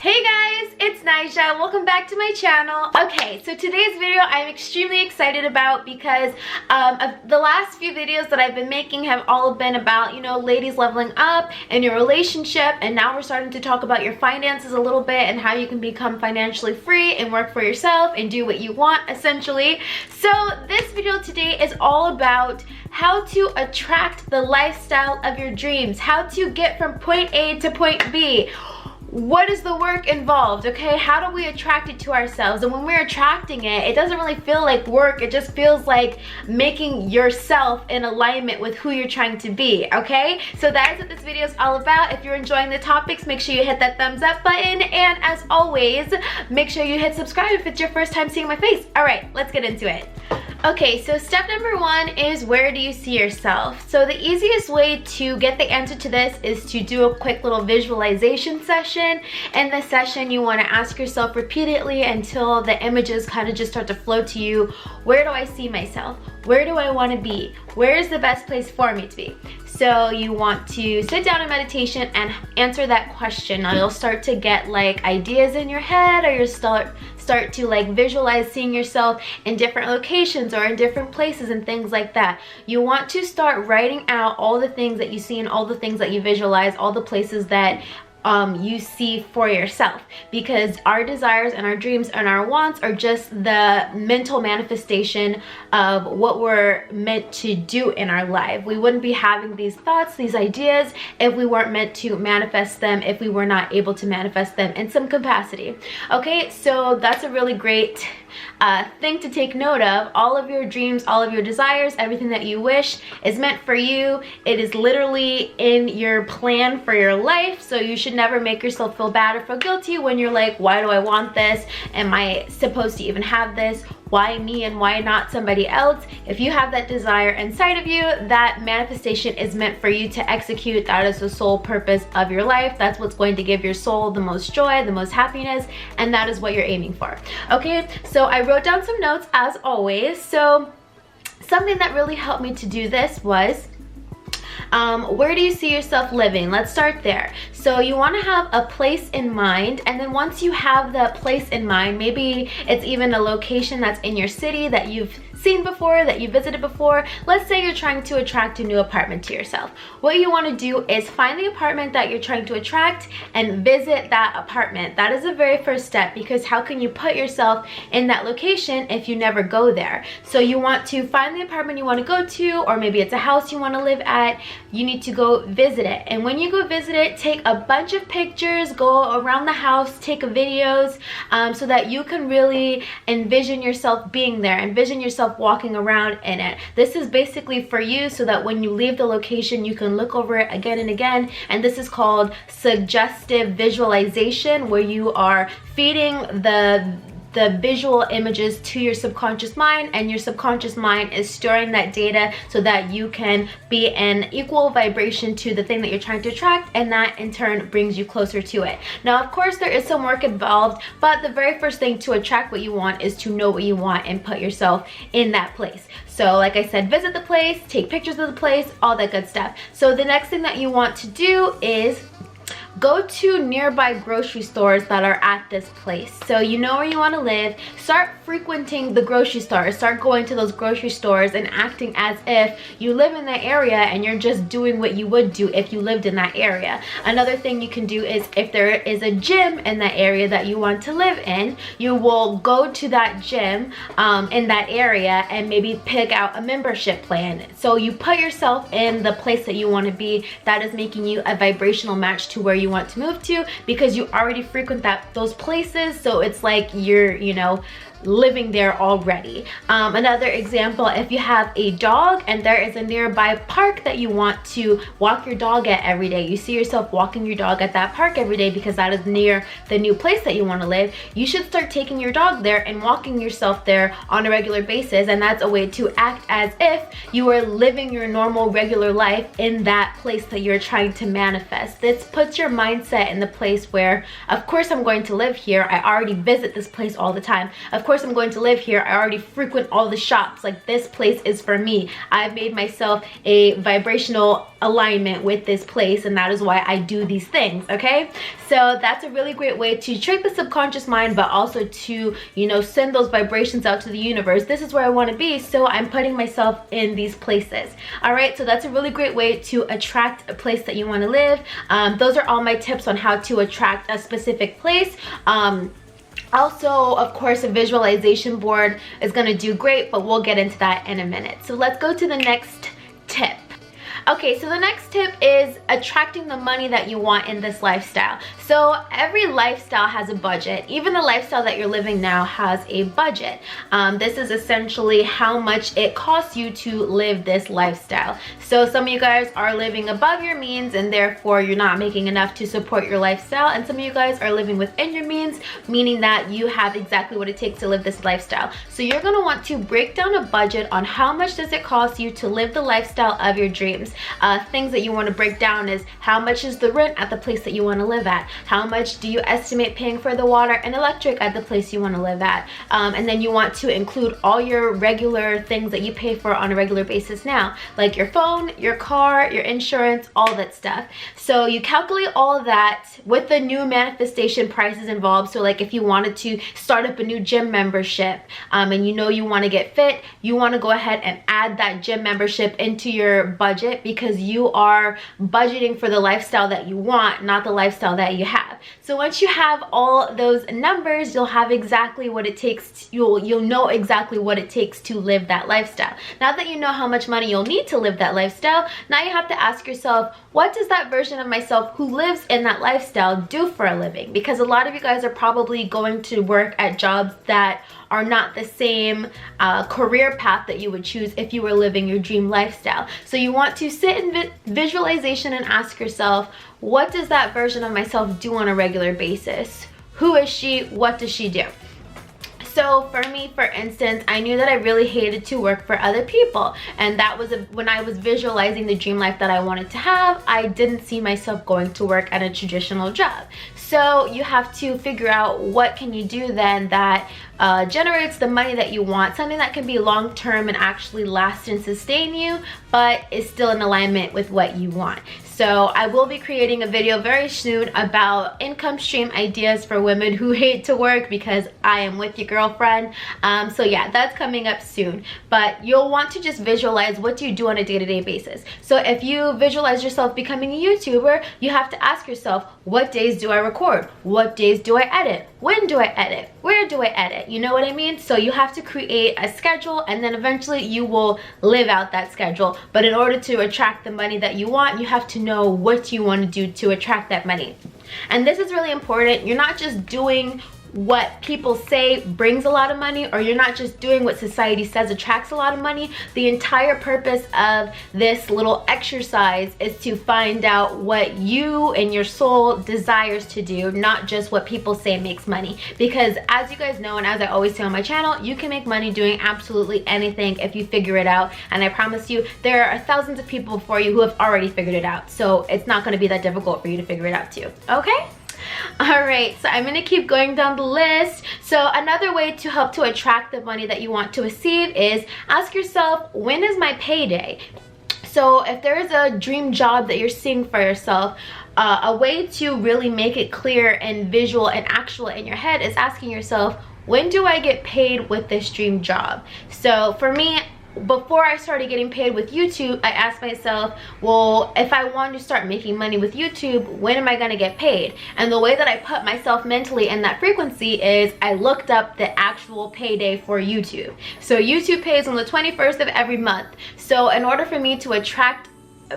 Hey guys, it's Nija. Welcome back to my channel. Okay, so today's video I'm extremely excited about because the last few videos that I've been making have all been about, you know, ladies leveling up in your relationship, and now we're starting to talk about your finances a little bit and how you can become financially free and work for yourself and do what you want, essentially. So this video today is all about how to attract the lifestyle of your dreams, how to get from point A to point B. What is the work involved, okay? How do we attract it to ourselves? And when we're attracting it, it doesn't really feel like work. It just feels like making yourself in alignment with who you're trying to be, okay? So that is what this video is all about. If you're enjoying the topics, make sure you hit that thumbs up button. And as always, make sure you hit subscribe if it's your first time seeing my face. All right, let's get into it. Okay, so step number one is, where do you see yourself? So the easiest way to get the answer to this is to do a quick little visualization session. In this session, you want to ask yourself repeatedly until the images kind of just start to flow to you. Where do I see myself? Where do I want to be? Where is the best place for me to be? So you want to sit down in meditation and answer that question. Now you'll start to get like ideas in your head, or you'll start to like visualize seeing yourself in different locations or in different places and things like that. You want to start writing out all the things that you see and all the things that you visualize, all the places that you see for yourself, because our desires and our dreams and our wants are just the mental manifestation of what we're meant to do in our life. We wouldn't be having these thoughts, these ideas, if we weren't meant to manifest them, if we were not able to manifest them in some capacity. Okay, so that's a really great thing to take note of. All of your dreams, all of your desires, everything that you wish is meant for you. It is literally in your plan for your life, so you should never make yourself feel bad or feel guilty when you're like, why do I want this? Am I supposed to even have this? Why me and why not somebody else? If you have that desire inside of you, that manifestation is meant for you to execute. That is the sole purpose of your life. That's what's going to give your soul the most joy, the most happiness, and that is what you're aiming for. Okay, so I wrote down some notes as always. So something that really helped me to do this was, where do you see yourself living? Let's start there. So you want to have a place in mind, and then once you have that place in mind, maybe it's even a location that's in your city that you've seen before, that you visited before. Let's say you're trying to attract a new apartment to yourself. What you want to do is find the apartment that you're trying to attract and visit that apartment. That is the very first step, because how can you put yourself in that location if you never go there? So you want to find the apartment you want to go to, or maybe it's a house you want to live at. You need to go visit it, and when you go visit it, take a bunch of pictures, go around the house, take videos, so that you can really envision yourself being there, envision yourself walking around in it. This is basically for you, so that when you leave the location, you can look over it again and again. And this is called suggestive visualization, where you are feeding the visual images to your subconscious mind, and your subconscious mind is storing that data so that you can be in equal vibration to the thing that you're trying to attract, and that in turn brings you closer to it. Now, of course, there is some work involved, but the very first thing to attract what you want is to know what you want and put yourself in that place. So like I said, visit the place, take pictures of the place, all that good stuff. So the next thing that you want to do is go to nearby grocery stores that are at this place. So you know where you want to live. Start frequenting the grocery stores. Start going to those grocery stores and acting as if you live in that area, and you're just doing what you would do if you lived in that area. Another thing you can do is, if there is a gym in that area that you want to live in, you will go to that gym in that area and maybe pick out a membership plan. So you put yourself in the place that you want to be. That is making you a vibrational match to where you want to move to, because you already frequent those places. So it's like you're, you know, living there already. Another example, if you have a dog and there is a nearby park that you want to walk your dog at every day, you see yourself walking your dog at that park every day because that is near the new place that you want to live, you should start taking your dog there and walking yourself there on a regular basis. And that's a way to act as if you are living your normal regular life in that place that you're trying to manifest. This puts your mindset in the place where, of course I'm going to live here. I already visit this place all the time. Of course I'm going to live here. I already frequent all the shops. Like, this place is for me. I've made myself a vibrational alignment with this place, and that is why I do these things, okay? So that's a really great way to trick the subconscious mind, but also to, you know, send those vibrations out to the universe. This is where I want to be, so I'm putting myself in these places. All right, so that's a really great way to attract a place that you want to live. Those are all my tips on how to attract a specific place. Also, of course, a visualization board is going to do great, but we'll get into that in a minute. So let's go to the next tip. Okay, so the next tip is attracting the money that you want in this lifestyle. So every lifestyle has a budget. Even the lifestyle that you're living now has a budget. This is essentially how much it costs you to live this lifestyle. So some of you guys are living above your means, and therefore you're not making enough to support your lifestyle. And some of you guys are living within your means, meaning that you have exactly what it takes to live this lifestyle. So you're going to want to break down a budget on how much does it cost you to live the lifestyle of your dreams. Things that you want to break down is how much is the rent at the place that you want to live at? How much do you estimate paying for the water and electric at the place you want to live at? And then you want to include all your regular things that you pay for on a regular basis now, like your phone, your car, your insurance, all that stuff. So you calculate all of that with the new manifestation prices involved. So like if you wanted to start up a new gym membership, and you know you want to get fit, you want to go ahead and add that gym membership into your budget, because you are budgeting for the lifestyle that you want, not the lifestyle that you have. So once you have all those numbers, you'll have exactly what it takes. You'll know exactly what it takes to live that lifestyle. Now that you know how much money you'll need to live that lifestyle, now you have to ask yourself, what does that version of myself who lives in that lifestyle do for a living? Because a lot of you guys are probably going to work at jobs that are not the same career path that you would choose if you were living your dream lifestyle. So you want to sit in visualization and ask yourself, what does that version of myself do on a regular basis? Who is she? What does she do? So for me, for instance, I knew that I really hated to work for other people, and that was when I was visualizing the dream life that I wanted to have. I didn't see myself going to work at a traditional job. So you have to figure out what can you do then that generates the money that you want, something that can be long-term and actually last and sustain you, but is still in alignment with what you want. So I will be creating a video very soon about income stream ideas for women who hate to work, because I am with your girlfriend. So yeah, that's coming up soon. But you'll want to just visualize, what do you do on a day-to-day basis? So if you visualize yourself becoming a YouTuber, you have to ask yourself, what days do I record? What days do I edit? When do I edit? Where do I edit? You know what I mean? So you have to create a schedule, and then eventually you will live out that schedule. But in order to attract the money that you want, you have to know what you want to do to attract that money. And this is really important. You're not just doing what people say brings a lot of money, or you're not just doing what society says attracts a lot of money. The entire purpose of this little exercise is to find out what you and your soul desires to do, not just what people say makes money. Because as you guys know, and as I always say on my channel, you can make money doing absolutely anything if you figure it out. And I promise you, there are thousands of people before you who have already figured it out. So it's not going to be that difficult for you to figure it out too. Okay? Alright, so I'm going to keep going down the list. So another way to help to attract the money that you want to receive is ask yourself, when is my payday? So if there is a dream job that you're seeing for yourself, a way to really make it clear and visual and actual in your head is asking yourself, when do I get paid with this dream job? So for me, before I started getting paid with YouTube, I asked myself, well, if I want to start making money with YouTube, when am I going to get paid? And the way that I put myself mentally in that frequency is I looked up the actual payday for YouTube. So YouTube pays on the 21st of every month. So in order for me to attract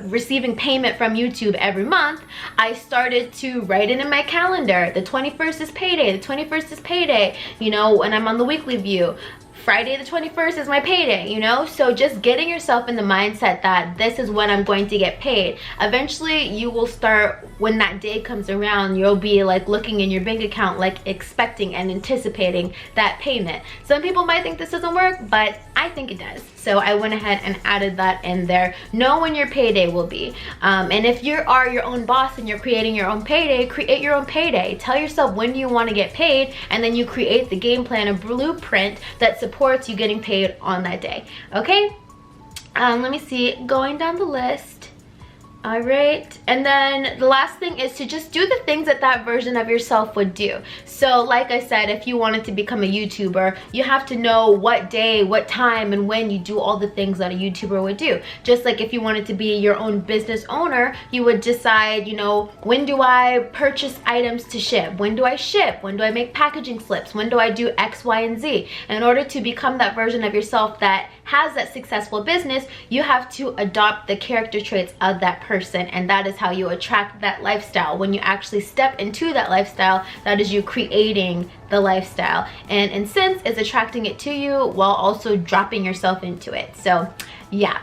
receiving payment from YouTube every month, I started to write it in my calendar. The 21st is payday, the 21st is payday, you know, when I'm on the weekly view. Friday the 21st is my payday, you know? So just getting yourself in the mindset that this is when I'm going to get paid. Eventually you will start, when that day comes around, you'll be like looking in your bank account, like expecting and anticipating that payment. Some people might think this doesn't work, but I think it does. So I went ahead and added that in there. Know when your payday will be. And if you are your own boss and you're creating your own payday, create your own payday. Tell yourself when do you want to get paid, and then you create the game plan, a blueprint that supports you getting paid on that day. Okay, let me see, going down the list. All right, and then the last thing is to just do the things that that version of yourself would do. So like I said, if you wanted to become a YouTuber, you have to know what day, what time, and when you do all the things that a YouTuber would do. Just like if you wanted to be your own business owner, you would decide, you know, when do I purchase items to ship? When do I ship? When do I make packaging slips? When do I do X, Y, and Z? In order to become that version of yourself that has that successful business, you have to adopt the character traits of that person, and that is how you attract that lifestyle. When you actually step into that lifestyle, that is you creating the lifestyle, and in sense is attracting it to you while also dropping yourself into it. So yeah.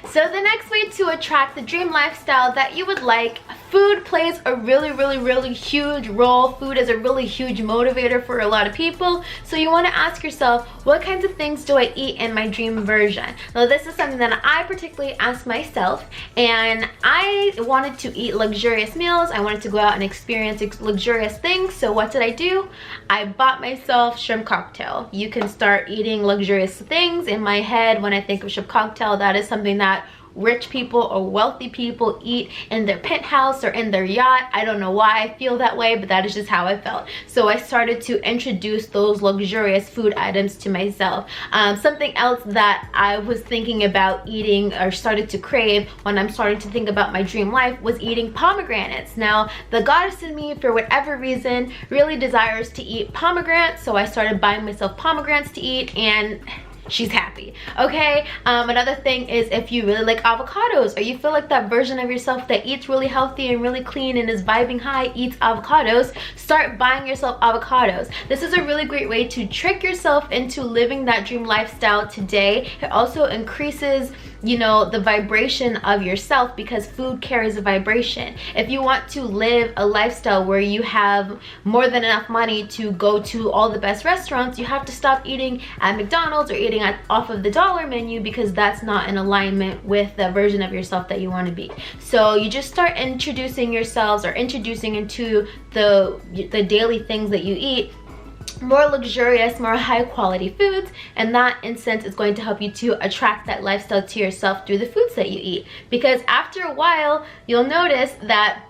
So the next way to attract the dream lifestyle that you would like, food plays a really huge role. Food is a really huge motivator for a lot of people. So you want to ask yourself, what kinds of things do I eat in my dream version? Now this is something that I particularly asked myself, and I wanted to eat luxurious meals. I wanted to go out and experience luxurious things. So what did I do? I bought myself shrimp cocktail. You can start eating luxurious things. In my head, when I think of shrimp cocktail, that is something that rich people or wealthy people eat in their penthouse or in their yacht. I don't know why I feel that way, but that is just how I felt. So I started to introduce those luxurious food items to myself. Something else that I was thinking about eating or started to crave when I'm starting to think about my dream life was eating pomegranates. Now the goddess in me, for whatever reason, really desires to eat pomegranates, so I started buying myself pomegranates to eat, and she's happy. Okay, another thing is if you really like avocados, or you feel like that version of yourself that eats really healthy and really clean and is vibing high eats avocados, start buying yourself avocados. This is a really great way to trick yourself into living that dream lifestyle today. It also increases, you know, the vibration of yourself, because food carries a vibration. If you want to live a lifestyle where you have more than enough money to go to all the best restaurants, you have to stop eating at McDonald's or eating off of the dollar menu, because that's not in alignment with the version of yourself that you want to be. So you just start introducing yourselves, or introducing into the daily things that you eat, more luxurious, more high quality foods, and that in sense is going to help you to attract that lifestyle to yourself through the foods that you eat. Because after a while, you'll notice that,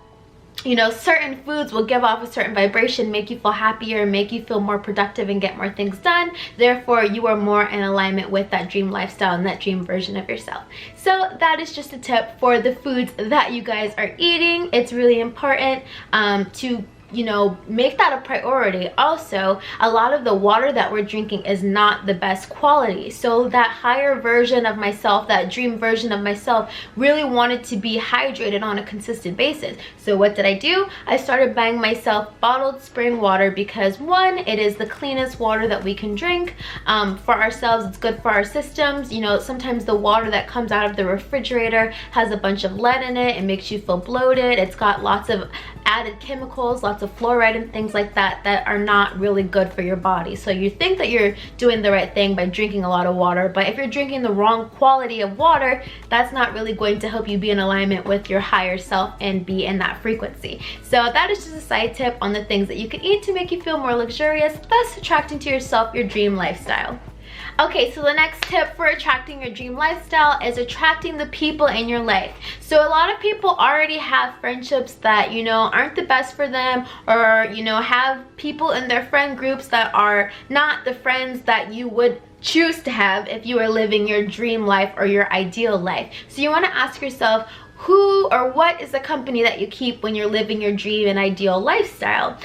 you know, certain foods will give off a certain vibration, make you feel happier, make you feel more productive and get more things done. Therefore, you are more in alignment with that dream lifestyle and that dream version of yourself. So that is just a tip for the foods that you guys are eating. It's really important to, you know, make that a priority. Also, a lot of the water that we're drinking is not the best quality. So that higher version of myself, that dream version of myself, really wanted to be hydrated on a consistent basis. So what did I do? I started buying myself bottled spring water, because one, it is the cleanest water that we can drink for ourselves. It's good for our systems. You know, sometimes the water that comes out of the refrigerator has a bunch of lead in it. It makes you feel bloated. It's got lots of added chemicals, lots of fluoride and things like that that are not really good for your body. So you think that you're doing the right thing by drinking a lot of water, but if you're drinking the wrong quality of water, that's not really going to help you be in alignment with your higher self and be in that frequency. So that is just a side tip on the things that you can eat to make you feel more luxurious, thus attracting to yourself your dream lifestyle. Okay, so the next tip for attracting your dream lifestyle is attracting the people in your life. So a lot of people already have friendships that, you know, aren't the best for them, or, you know, have people in their friend groups that are not the friends that you would choose to have if you were living your dream life or your ideal life. So you want to ask yourself, who or what is the company that you keep when you're living your dream and ideal lifestyle?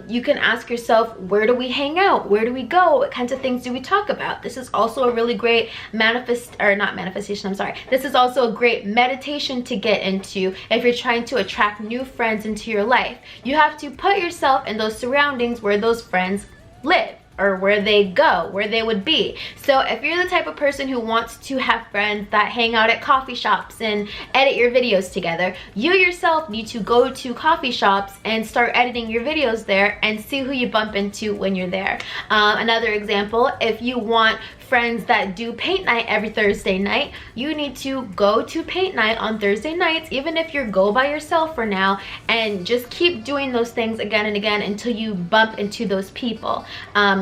You can ask yourself, where do we hang out? Where do we go? What kinds of things do we talk about? This is also a really great this is also a great meditation to get into if you're trying to attract new friends into your life. You have to put yourself in those surroundings where those friends live. or where they go, where they would be. So if you're the type of person who wants to have friends that hang out at coffee shops and edit your videos together, you yourself need to go to coffee shops and start editing your videos there and see who you bump into when you're there. Another example, if you want friends that do paint night every Thursday night, you need to go to paint night on Thursday nights, even if you're go by yourself for now, and just keep doing those things again and again until you bump into those people.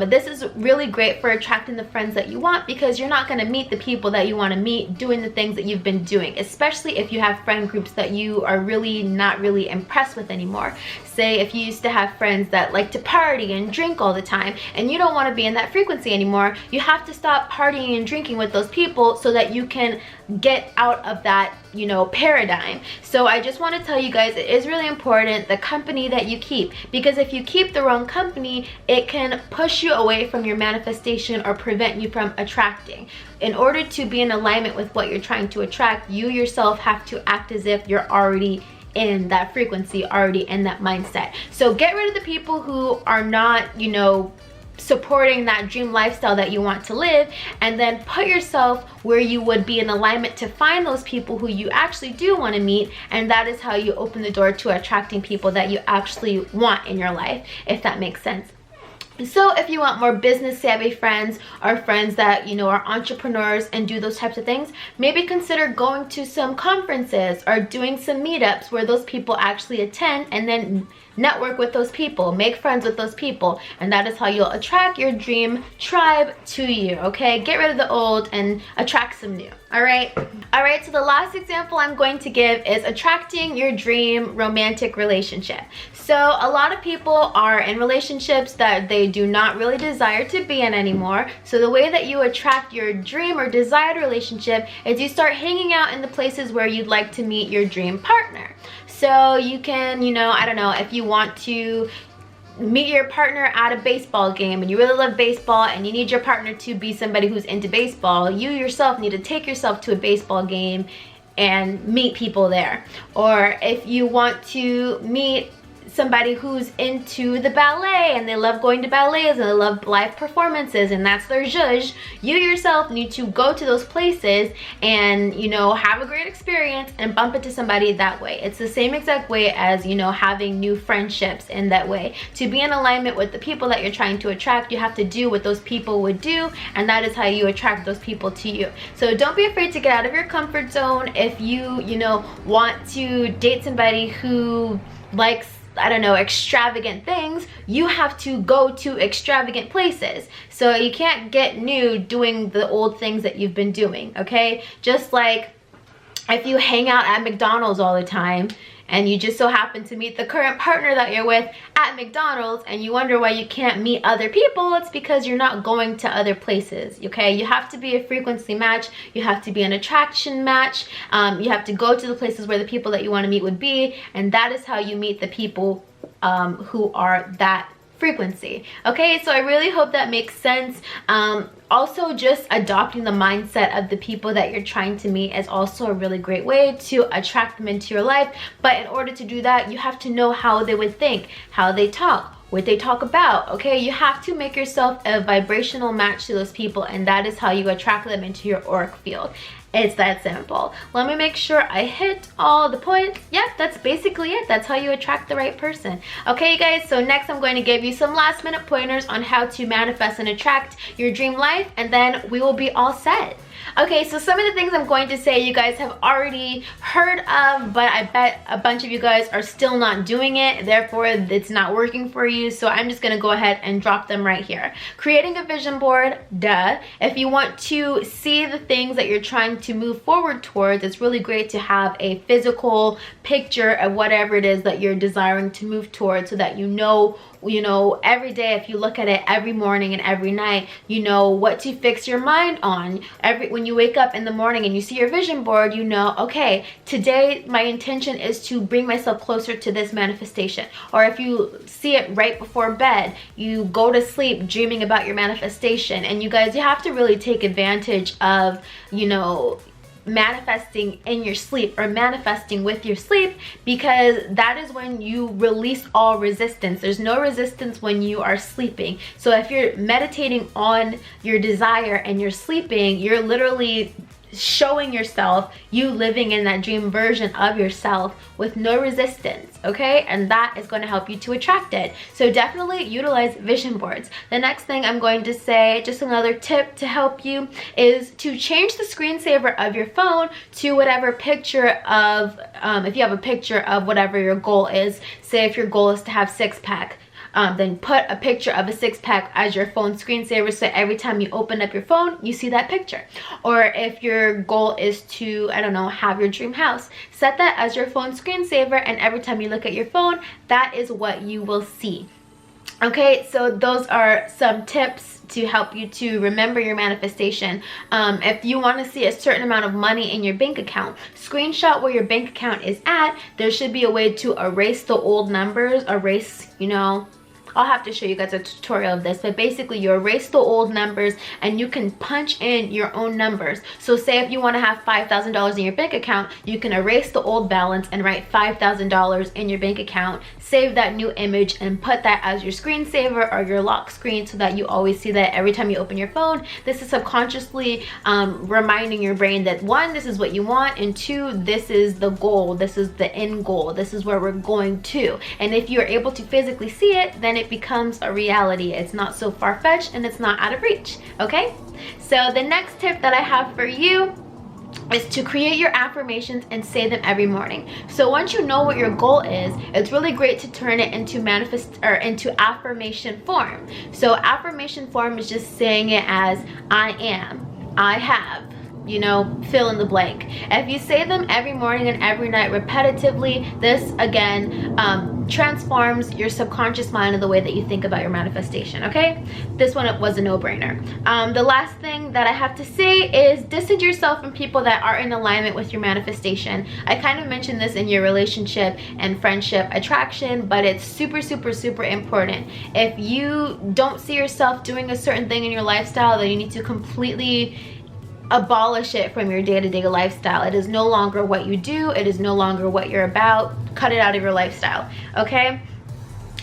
This is really great for attracting the friends that you want, because you're not going to meet the people that you want to meet doing the things that you've been doing, especially if you have friend groups that you are really not really impressed with anymore. Say if you used to have friends that like to party and drink all the time and you don't want to be in that frequency anymore, you have to stop partying and drinking with those people so that you can get out of that, you know, paradigm. So I just want to tell you guys, it is really important the company that you keep, because if you keep the wrong company, it can push you away from your manifestation or prevent you from attracting. In order to be in alignment with what you're trying to attract, you yourself have to act as if you're already in that frequency, already in that mindset. So get rid of the people who are not, you know, supporting that dream lifestyle that you want to live, and then put yourself where you would be in alignment to find those people who you actually do want to meet, and that is how you open the door to attracting people that you actually want in your life, if that makes sense. So if you want more business savvy friends, or friends that, you know, are entrepreneurs and do those types of things, maybe consider going to some conferences or doing some meetups where those people actually attend, and then network with those people, make friends with those people, and that is how you'll attract your dream tribe to you. Okay, get rid of the old and attract some new. All right, so the last example I'm going to give is attracting your dream romantic relationship. So a lot of people are in relationships that they do not really desire to be in anymore. So the way that you attract your dream or desired relationship is you start hanging out in the places where you'd like to meet your dream partner. So you can, you know, I don't know, if you want to meet your partner at a baseball game and you really love baseball and you need your partner to be somebody who's into baseball, you yourself need to take yourself to a baseball game and meet people there. Or if you want to meet somebody who's into the ballet and they love going to ballets and they love live performances and that's their zhuzh, you yourself need to go to those places and, you know, have a great experience and bump into somebody that way. It's the same exact way as, you know, having new friendships in that way. To be in alignment with the people that you're trying to attract, you have to do what those people would do, and that is how you attract those people to you. So don't be afraid to get out of your comfort zone. If you know, want to date somebody who likes, I don't know, extravagant things, you have to go to extravagant places. So you can't get new doing the old things that you've been doing, okay? Just like if you hang out at McDonald's all the time and you just so happen to meet the current partner that you're with at McDonald's and you wonder why you can't meet other people, it's because you're not going to other places, okay? You have to be a frequency match, you have to be an attraction match, you have to go to the places where the people that you want to meet would be, and that is how you meet the people who are that frequency. Okay, so I really hope that makes sense. Also, just adopting the mindset of the people that you're trying to meet is also a really great way to attract them into your life. But in order to do that, you have to know how they would think, how they talk, what they talk about. Okay, you have to make yourself a vibrational match to those people, and that is how you attract them into your auric field. It's that simple. Let me make sure I hit all the points. Yep, that's basically it. That's how you attract the right person. Okay, you guys, so next I'm going to give you some last minute pointers on how to manifest and attract your dream life, and then we will be all set. Okay, so some of the things I'm going to say you guys have already heard of, but I bet a bunch of you guys are still not doing it, therefore it's not working for you, so I'm just gonna go ahead and drop them right here. Creating a vision board, duh. If you want to see the things that you're trying to move forward towards, it's really great to have a physical picture of whatever it is that you're desiring to move towards, so that you know every day, if you look at it every morning and every night, you know what to fix your mind on. When you wake up in the morning and you see your vision board, you know, okay, today my intention is to bring myself closer to this manifestation. Or if you see it right before bed, you go to sleep dreaming about your manifestation. And you guys, you have to really take advantage of, you know, manifesting in your sleep or manifesting with your sleep, because that is when you release all resistance. There's no resistance when you are sleeping. So if you're meditating on your desire and you're sleeping, you're literally showing yourself you living in that dream version of yourself with no resistance, okay? And that is going to help you to attract it. So definitely utilize vision boards. The next thing I'm going to say, just another tip to help you, is to change the screensaver of your phone to whatever picture of, if you have a picture of whatever your goal is. Say if your goal is to have six-pack, then put a picture of a six-pack as your phone screensaver, so every time you open up your phone, you see that picture. Or if your goal is to, I don't know, have your dream house, set that as your phone screensaver, and every time you look at your phone, that is what you will see. Okay, so those are some tips to help you to remember your manifestation. If you want to see a certain amount of money in your bank account, screenshot where your bank account is at. There should be a way to erase the old numbers, erase, you know, I'll have to show you guys a tutorial of this, but basically you erase the old numbers and you can punch in your own numbers. So say if you want to have $5,000 in your bank account, you can erase the old balance and write $5,000 in your bank account, save that new image and put that as your screensaver or your lock screen, so that you always see that every time you open your phone. This is subconsciously reminding your brain that, one, this is what you want, and two, this is the goal, this is the end goal, this is where we're going to. And if you're able to physically see it, then it becomes a reality. It's not so far-fetched and it's not out of reach, okay? So the next tip that I have for you is to create your affirmations and say them every morning. So once you know what your goal is, it's really great to turn it into into affirmation form. So affirmation form is just saying it as I am, I have, you know, fill in the blank. If you say them every morning and every night repetitively, this again transforms your subconscious mind in the way that you think about your manifestation, okay? This one was a no-brainer. The last thing that I have to say is distance yourself from people that are in alignment with your manifestation. I kind of mentioned this in your relationship and friendship attraction, but it's super, super, super important. If you don't see yourself doing a certain thing in your lifestyle, then you need to completely abolish it from your day-to-day lifestyle. It is no longer what you do. It is no longer what you're about. Cut it out of your lifestyle, okay?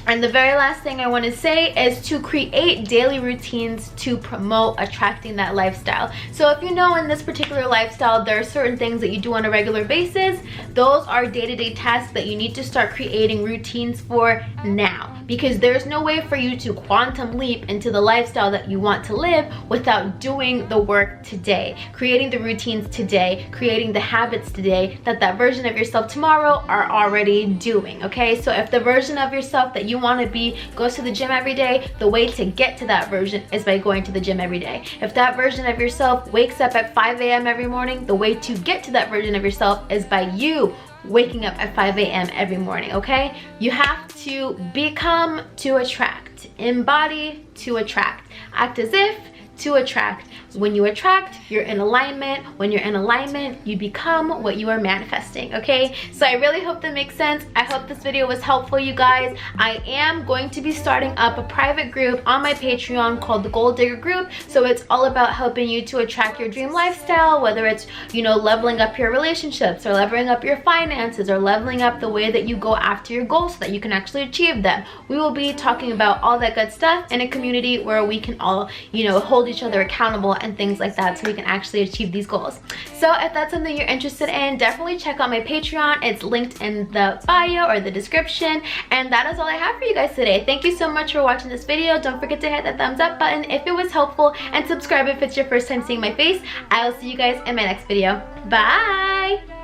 And the very last thing I want to say is to create daily routines to promote attracting that lifestyle. So if you know in this particular lifestyle there are certain things that you do on a regular basis, those are day-to-day tasks that you need to start creating routines for now, because there's no way for you to quantum leap into the lifestyle that you want to live without doing the work today, creating the routines today, creating the habits today that that version of yourself tomorrow are already doing, okay? So if the version of yourself that you want to be goes to the gym every day, the way to get to that version is by going to the gym every day. If that version of yourself wakes up at 5 a.m. every morning, the way to get to that version of yourself is by you waking up at 5 a.m. every morning, okay? You have to become to attract, embody to attract, act as if to attract. When you attract, you're in alignment. When you're in alignment, you become what you are manifesting, okay? So I really hope that makes sense. I hope this video was helpful, you guys. I am going to be starting up a private group on my Patreon called the Gold Digger Group. So it's all about helping you to attract your dream lifestyle, whether it's, you know, leveling up your relationships or leveling up your finances or leveling up the way that you go after your goals so that you can actually achieve them. We will be talking about all that good stuff in a community where we can all, you know, hold each other accountable and things like that, so we can actually achieve these goals. So if that's something you're interested in, definitely check out my Patreon. It's linked in the bio or the description. And that is all I have for you guys today. Thank you so much for watching this video. Don't forget to hit that thumbs up button if it was helpful, and subscribe if it's your first time seeing my face. I will see you guys in my next video. Bye!